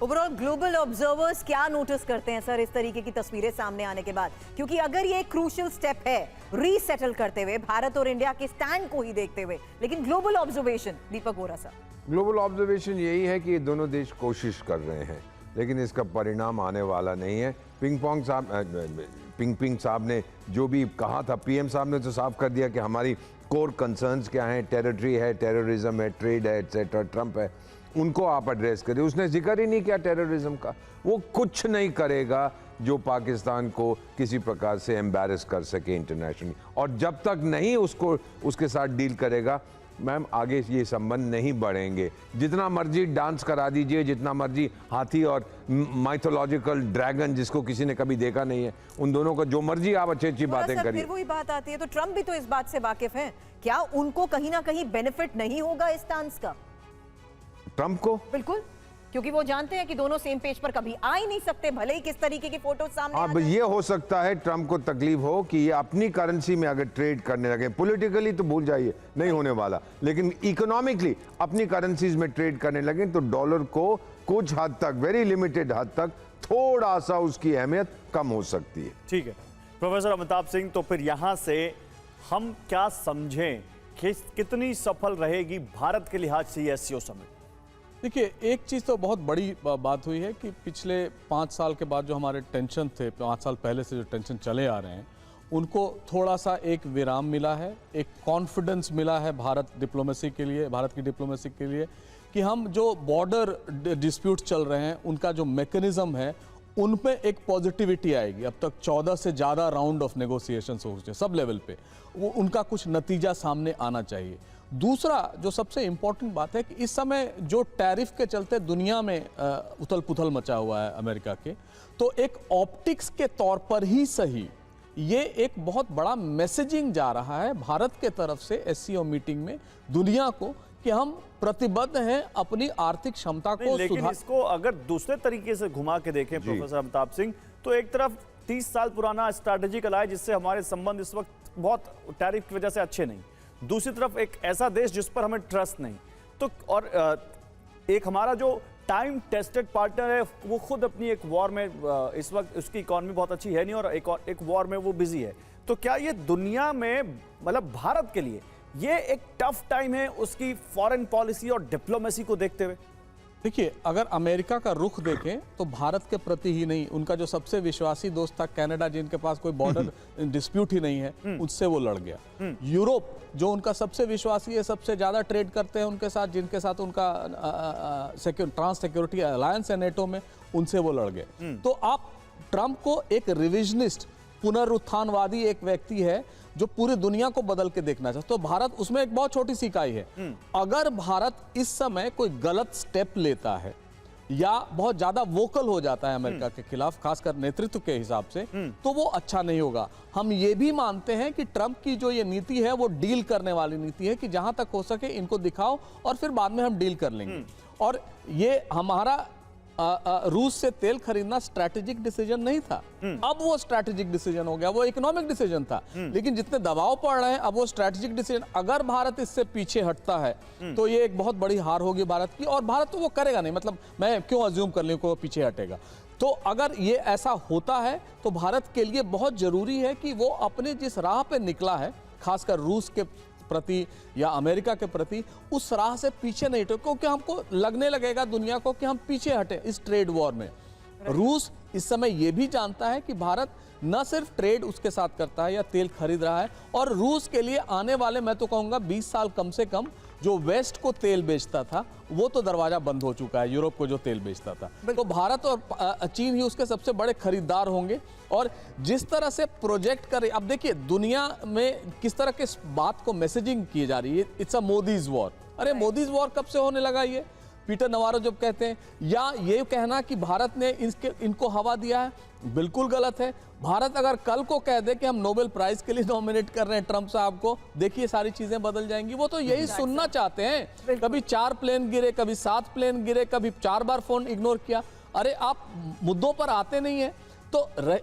Overall global observers क्या notice करते हैं सर इस तरीके की तस्वीरें सामने आने के बाद? क्योंकि अगर ये क्रूशियल स्टेप है रीसेटल करते हुए भारत और इंडिया के स्टैंड को ही देखते हुए, लेकिन ग्लोबल ऑब्जर्वेशन, दीपक वोरा सर। ग्लोबल ऑब्जर्वेशन यही है कि ये दोनों देश कोशिश कर रहे हैं, लेकिन इसका परिणाम आने वाला नहीं है। पिंग साहब ने जो भी कहा था, पीएम साहब ने तो साफ कर दिया कि हमारी कोर कंसर्न्स क्या हैं, टेरिटरी है, टेररिज्म है, ट्रेड है, एटसेट्रा, ट्रंप है, उनको आप एड्रेस करिए। उसने जिक्र ही नहीं किया टेररिज्म का। वो कुछ नहीं करेगा जो पाकिस्तान को किसी प्रकार से एम्बैरस कर सके इंटरनेशनली, और जब तक नहीं उसके साथ डील करेगा मैम, आगे ये संबंध नहीं बढ़ेंगे। जितना मर्जी डांस करा दीजिए, जितना मर्जी हाथी और माइथोलॉजिकल ड्रैगन जिसको किसी ने कभी देखा नहीं है, उन दोनों का जो मर्जी आप अच्छी अच्छी बातें करिए। फिर वही बात आती है, तो ट्रंप भी तो इस बात से वाकिफ हैं, क्या उनको कहीं ना कहीं बेनिफिट नहीं होगा इस डांस का? ट्रंप को बिल्कुल, क्योंकि वो जानते हैं कि दोनों सेम पेज पर कभी आ ही नहीं सकते, भले ही किस तरीके की फोटो सामने अब ये हो सकता है ट्रंप को तकलीफ हो कि ये अपनी करेंसी में अगर ट्रेड करने लगे। पॉलिटिकली तो भूल जाइए, नहीं होने वाला, लेकिन इकोनॉमिकली अपनी करेंसीज में ट्रेड करने लगे तो डॉलर को कुछ हद तक, वेरी लिमिटेड हद तक, थोड़ा सा उसकी अहमियत कम हो सकती है। ठीक है प्रोफेसर अमिताभ सिंह, तो फिर यहां से हम क्या समझें कि कितनी सफल रहेगी भारत के लिहाज से ये एससीओ समिट? देखिए, एक चीज़ तो बहुत बड़ी बात हुई है कि पिछले 5 साल के बाद जो हमारे टेंशन थे, 5 साल पहले से जो टेंशन चले आ रहे हैं, उनको थोड़ा सा एक विराम मिला है, एक कॉन्फिडेंस मिला है भारत डिप्लोमेसी के लिए, भारत की डिप्लोमेसी के लिए, कि हम जो बॉर्डर डिस्प्यूट चल रहे हैं उनका जो मैकेनिज्म है उन पे एक पॉजिटिविटी आएगी। अब तक 14 से ज़्यादा राउंड ऑफ नेगोशिएशंस हो चुके सब लेवल पे, वो उनका कुछ नतीजा सामने आना चाहिए। दूसरा जो सबसे इम्पोर्टेंट बात है कि इस समय जो टैरिफ के चलते दुनिया में उथल पुथल मचा हुआ है अमेरिका के, तो एक ऑप्टिक्स के तौर पर ही सही ये एक बहुत बड़ा मैसेजिंग जा रहा है भारत के तरफ से एससीओ मीटिंग में दुनिया को, कि हम प्रतिबद्ध हैं अपनी आर्थिक क्षमता को। लेकिन इसको अगर दूसरे तरीके से घुमा के देखें प्रोफेसर अमिताभ सिंह, तो एक तरफ 30 साल पुराना स्ट्रैटेजिक अलाय जिससे हमारे संबंध इस वक्त बहुत टैरिफ की वजह से अच्छे नहीं, दूसरी तरफ एक ऐसा देश जिस पर हमें ट्रस्ट नहीं, तो और एक हमारा जो टाइम टेस्टेड पार्टनर है वो खुद अपनी एक वॉर में इस वक्त उसकी इकॉनमी बहुत अच्छी है नहीं, और एक वॉर में वो बिजी है। तो क्या ये दुनिया में, मतलब भारत के लिए ये एक टफ टाइम है उसकी फॉरेन पॉलिसी और डिप्लोमेसी को देखते हुए? देखिए, अगर अमेरिका का रुख देखें तो भारत के प्रति ही नहीं, उनका जो सबसे विश्वासी दोस्त था कनाडा, जिनके पास कोई बॉर्डर डिस्प्यूट ही नहीं है, उससे वो लड़ गया। यूरोप जो उनका सबसे विश्वासी है, सबसे ज्यादा ट्रेड करते हैं उनके साथ, जिनके साथ उनका ट्रांस सिक्योरिटी अलायंस है नेटो में, उनसे वो लड़ गए। तो आप ट्रंप को एक रिविजनिस्ट, पुनरुत्थानवादी एक व्यक्ति है जो पूरी दुनिया को बदल के देखना चाहता है। तो भारत उसमें एक बहुत छोटी सी इकाई है। अगर भारत इस समय कोई गलत स्टेप लेता है या बहुत ज्यादा वोकल हो जाता है अमेरिका के खिलाफ, खासकर नेतृत्व के हिसाब से, तो वो अच्छा नहीं होगा। हम ये भी मानते हैं कि ट्रंप की जो ये नीति है वो डील करने वाली नीति है, कि जहां तक हो सके इनको दिखाओ और फिर बाद में हम डील कर लेंगे। और ये हमारा रूस से तेल खरीदना स्ट्रैटेजिक डिसीजन नहीं था, अब वो स्ट्रैटेजिक डिसीजन हो गया। वो इकोनॉमिक डिसीजन था, लेकिन जितने दबाव पड़ रहे हैं अब वो स्ट्रैटेजिक डिसीजन। अगर भारत इससे पीछे हटता है तो ये एक बहुत बड़ी हार होगी भारत की, और भारत तो वो करेगा नहीं, मतलब मैं क्यों अज्यूम कर लूं कि वो पीछे हटेगा। तो अगर ये ऐसा होता है तो भारत के लिए बहुत जरूरी है कि वो अपने जिस राह पे निकला है, खासकर रूस के प्रति या अमेरिका के प्रति, उस राह से पीछे नहीं हटे, क्योंकि हमको लगने लगेगा दुनिया को कि हम पीछे हटे इस ट्रेड वॉर में। रूस इस समय यह भी जानता है कि भारत न सिर्फ ट्रेड उसके साथ करता है या तेल खरीद रहा है, और रूस के लिए आने वाले, मैं तो कहूंगा 20 साल कम से कम, जो वेस्ट को तेल बेचता था वो तो दरवाजा बंद हो चुका है, यूरोप को जो तेल बेचता था। तो भारत और चीन ही उसके सबसे बड़े खरीदार होंगे। और जिस तरह से प्रोजेक्ट कर रही, अब देखिए दुनिया में किस तरह के बात को मैसेजिंग की जा रही है, इट्स अ मोदीज वॉर। अरे मोदीज वॉर कब से होने लगा? ये पीटर नवारो जब कहते हैं, या ये कहना कि भारत ने इनको हवा दिया है, बिल्कुल गलत है। भारत अगर कल को कह दे कि हम नोबेल प्राइज के लिए नॉमिनेट कर रहे हैं ट्रंप साहब को, देखिए सारी चीजें बदल जाएंगी। वो तो यही सुनना चाहते हैं। कभी 4 प्लेन गिरे, कभी 7 प्लेन गिरे, कभी 4 बार फोन इग्नोर किया। अरे आप मुद्दों पर आते नहीं है तो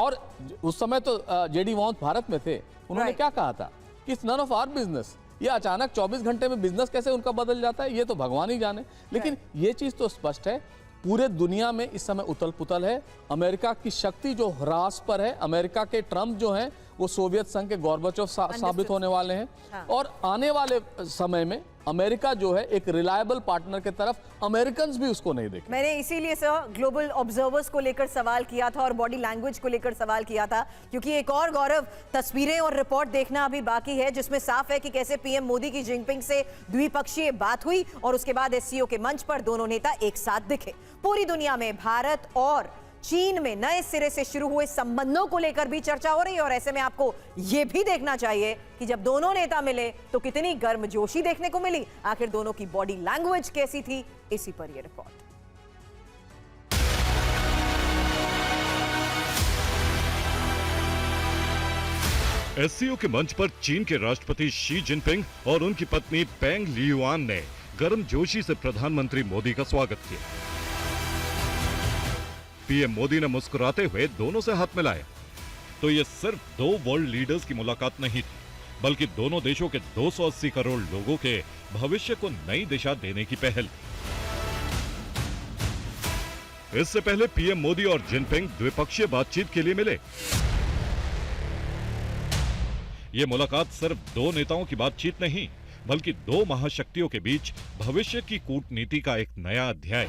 और उस समय तो जेडी वांस भारत में थे, उन्होंने क्या कहा था कि it's none of our business. ये अचानक 24 घंटे में बिजनेस कैसे उनका बदल जाता है ये तो भगवान ही जाने। लेकिन ये चीज तो स्पष्ट है पूरे दुनिया में इस समय उथल पुथल है। अमेरिका की शक्ति जो ह्रास पर है, अमेरिका के ट्रंप जो हैं वो सोवियत संघ के गोर्बाचोव साबित होने वाले हैं। हाँ। और आने वाले समय में अमेरिका जो है एक रिलायबल पार्टनर की तरफ अमेरिकन्स भी उसको नहीं देखें। मैंने इसीलिए सर ग्लोबल ऑब्जर्वर्स को लेकर सवाल किया था और बॉडी लैंग्वेज को लेकर सवाल किया था, क्योंकि एक और गौरव तस्वीरें और रिपोर्ट देखना अभी बाकी है जिसमें साफ है कि कैसे पीएम मोदी की जिनपिंग से द्विपक्षीय बात हुई और उसके बाद एससीओ के मंच पर दोनों नेता एक साथ दिखे। पूरी दुनिया में भारत और चीन में नए सिरे से शुरू हुए संबंधों को लेकर भी चर्चा हो रही है और ऐसे में आपको यह भी देखना चाहिए कि जब दोनों नेता मिले तो कितनी गर्मजोशी देखने को मिली, आखिर दोनों की बॉडी लैंग्वेज कैसी थी, इसी पर यह रिपोर्ट। एससीओ के मंच पर चीन के राष्ट्रपति शी जिनपिंग और उनकी पत्नी पेंग लियुआन ने गर्मजोशी से प्रधानमंत्री मोदी का स्वागत किया। पीएम मोदी ने मुस्कुराते हुए दोनों से हाथ मिलाया। तो ये सिर्फ दो वर्ल्ड लीडर्स की मुलाकात नहीं थी, बल्कि दोनों देशों के 280 करोड़ लोगों के भविष्य को नई दिशा देने की पहल। इससे पहले पीएम मोदी और जिनपिंग द्विपक्षीय बातचीत के लिए मिले। ये मुलाकात सिर्फ दो नेताओं की बातचीत नहीं, बल्कि दो महाशक्तियों के बीच भविष्य की कूटनीति का एक नया अध्याय।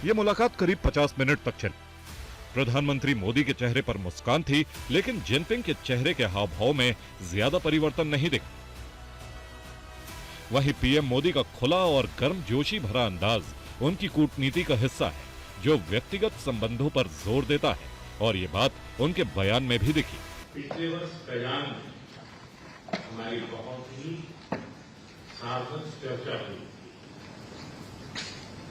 यह मुलाकात करीब 50 मिनट तक चली। प्रधानमंत्री मोदी के चेहरे पर मुस्कान थी, लेकिन जिनपिंग के चेहरे के हाव भाव में ज्यादा परिवर्तन नहीं दिखा। वहीं पीएम मोदी का खुला और गर्मजोशी भरा अंदाज उनकी कूटनीति का हिस्सा है, जो व्यक्तिगत संबंधों पर जोर देता है, और ये बात उनके बयान में भी दिखी। पिछले वर्ष कल्याण में हमारी बहुत ही सार्थक चर्चा हुई।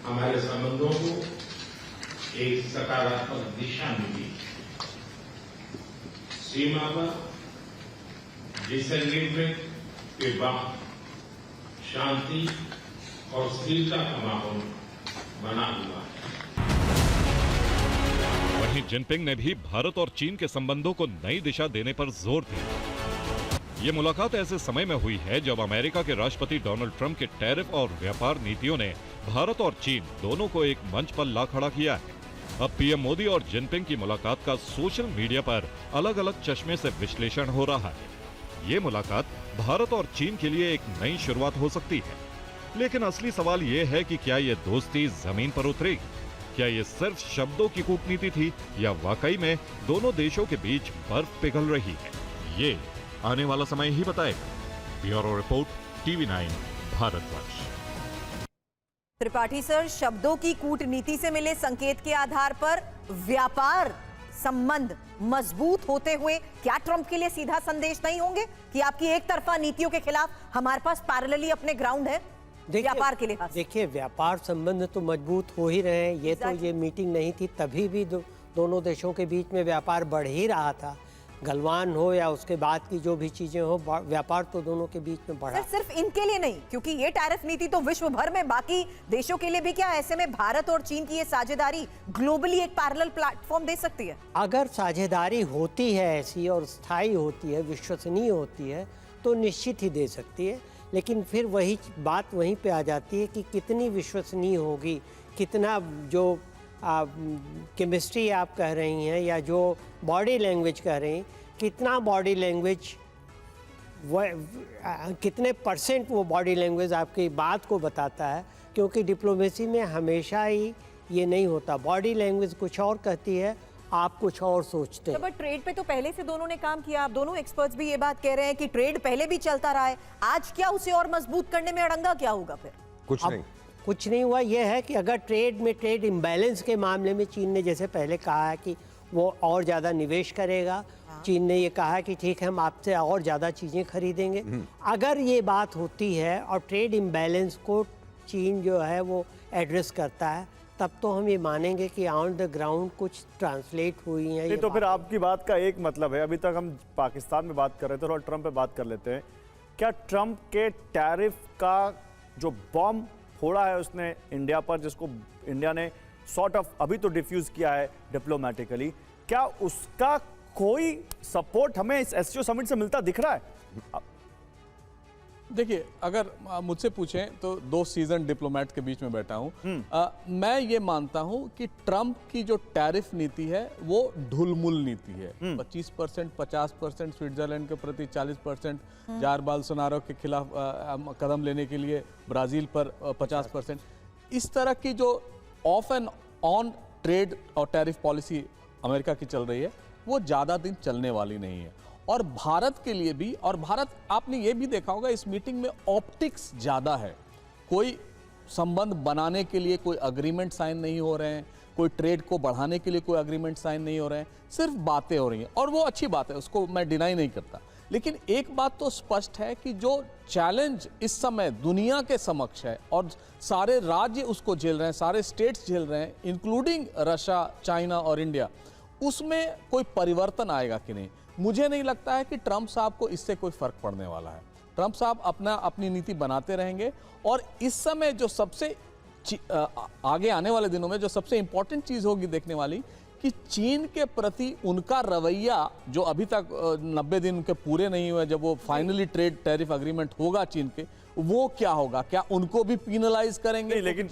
हमारे संबंधों को एक सकारात्मक दिशा मिली। सीमा पर डिसएग्रीमेंट के बाद शांति और स्थिरता का माहौल बना हुआ है। वहीं जिनपिंग ने भी भारत और चीन के संबंधों को नई दिशा देने पर जोर दिया। ये मुलाकात ऐसे समय में हुई है जब अमेरिका के राष्ट्रपति डोनाल्ड ट्रंप के टैरिफ और व्यापार नीतियों ने भारत और चीन दोनों को एक मंच पर ला खड़ा किया है। अब पीएम मोदी और जिनपिंग की मुलाकात का सोशल मीडिया पर अलग अलग चश्मे से विश्लेषण हो रहा है। ये मुलाकात भारत और चीन के लिए एक नई शुरुआत हो सकती है, लेकिन असली सवाल ये है कि क्या ये दोस्ती जमीन पर उतरेगी? क्या ये सिर्फ शब्दों की कूटनीति थी या वाकई में दोनों देशों के बीच बर्फ पिघल रही है? ये आने वाला समय ही बताएगा। Bureau report, TV9 Bharatvarsh. Tripathi sir, शब्दों की कूटनीति से मिले संकेत के आधार पर व्यापार संबंध मजबूत होते हुए क्या ट्रंप के लिए सीधा संदेश नहीं होंगे कि आपकी एक तरफा नीतियों के खिलाफ हमारे पास पैरेलली अपने ग्राउंड है व्यापार के लिहाज? देखिए, व्यापार संबंध तो मजबूत हो ही रहे हैं। ये तो ये मीटिंग नहीं थी तभी भी दोनों देशों के बीच में व्यापार बढ़ ही रहा था। गलवान हो या उसके बाद की जो भी चीजें हो, व्यापार तो दोनों के बीच में बढ़ा। सिर्फ इनके लिए नहीं, क्योंकि ये टैरिफ नीति तो विश्व भर में बाकी देशों के लिए भी क्या, ऐसे में भारत और चीन की ये साझेदारी ग्लोबली एक पैरेलल प्लेटफॉर्म दे सकती है? अगर साझेदारी होती है ऐसी और स्थायी होती है, विश्वसनीय होती है, तो निश्चित ही दे सकती है। लेकिन फिर वही बात वहीं पे आ जाती है कि कितनी विश्वसनीय होगी, कितना जो केमिस्ट्री आप कह रही हैं या जो बॉडी लैंग्वेज कह रही हैं, कितना बॉडी लैंग्वेज कितने % वो बॉडी लैंग्वेज आपकी बात को बताता है। क्योंकि डिप्लोमेसी में हमेशा ही ये नहीं होता, बॉडी लैंग्वेज कुछ और कहती है, आप कुछ और सोचते हैं। बट ट्रेड पे तो पहले से दोनों ने काम किया। आप दोनों एक्सपर्ट्स भी ये बात कह रहे हैं कि ट्रेड पहले भी चलता रहा है। आज क्या उसे और मजबूत करने में अड़ंगा क्या होगा? फिर कुछ नहीं, कुछ नहीं हुआ। यह है कि अगर ट्रेड इम्बैलेंस के मामले में चीन ने जैसे पहले कहा है कि वो और ज़्यादा निवेश करेगा, चीन ने ये कहा कि ठीक है हम आपसे और ज़्यादा चीज़ें खरीदेंगे। अगर ये बात होती है और ट्रेड इम्बैलेंस को चीन जो है वो एड्रेस करता है, तब तो हम ये मानेंगे कि ऑन द ग्राउंड कुछ ट्रांसलेट हुई है। नहीं तो फिर आपकी बात का एक मतलब है, अभी तक हम पाकिस्तान में बात कर रहे थे और ट्रंप पे बात कर लेते हैं। क्या ट्रंप के टैरिफ का जो बॉम्ब फोड़ा है उसने इंडिया पर, जिसको इंडिया ने सॉर्ट ऑफ अभी तो डिफ्यूज किया है डिप्लोमेटिकली, क्या उसका कोई सपोर्ट हमें इस एससीओ समिट से मिलता दिख रहा है? देखिए, अगर मुझसे पूछें तो 2 सीजन डिप्लोमेट के बीच में बैठा हूं। मैं ये मानता हूं कि ट्रंप की जो टैरिफ नीति है वो ढुलमुल नीति है। 25%, 50%, स्विट्जरलैंड के प्रति 40%, जायर बोल्सोनारो के खिलाफ कदम लेने के लिए ब्राजील पर 50%। इस तरह की जो ऑफ एंड ऑन ट्रेड और टैरिफ पॉलिसी अमेरिका की चल रही है वो ज़्यादा दिन चलने वाली नहीं है। और भारत के लिए भी, और भारत, आपने ये भी देखा होगा इस मीटिंग में ऑप्टिक्स ज़्यादा है। कोई संबंध बनाने के लिए कोई अग्रीमेंट साइन नहीं हो रहे हैं, कोई ट्रेड को बढ़ाने के लिए कोई अग्रीमेंट साइन नहीं हो रहे हैं, सिर्फ बातें हो रही हैं। और वो अच्छी बात है, उसको मैं डिनाई नहीं करता। लेकिन एक बात तो स्पष्ट है कि जो चैलेंज इस समय दुनिया के समक्ष है और सारे राज्य उसको झेल रहे हैं, सारे स्टेट्स झेल रहे हैं, इंक्लूडिंग रशिया, चाइना और इंडिया, उसमें कोई परिवर्तन आएगा कि नहीं, मुझे नहीं लगता है कि ट्रंप साहब को इससे कोई फर्क पड़ने वाला है। ट्रंप साहब अपनी नीति बनाते रहेंगे। और इस समय जो सबसे आगे आने वाले दिनों में जो सबसे इंपॉर्टेंट चीज होगी देखने वाली, कि चीन के प्रति उनका रवैया, जो अभी तक 90 दिन उनके पूरे नहीं हुए, जब वो फाइनली ट्रेड टैरिफ अग्रीमेंट होगा चीन के, वो क्या होगा? क्या उनको भी पीनलाइज करेंगे? नहीं, लेकिन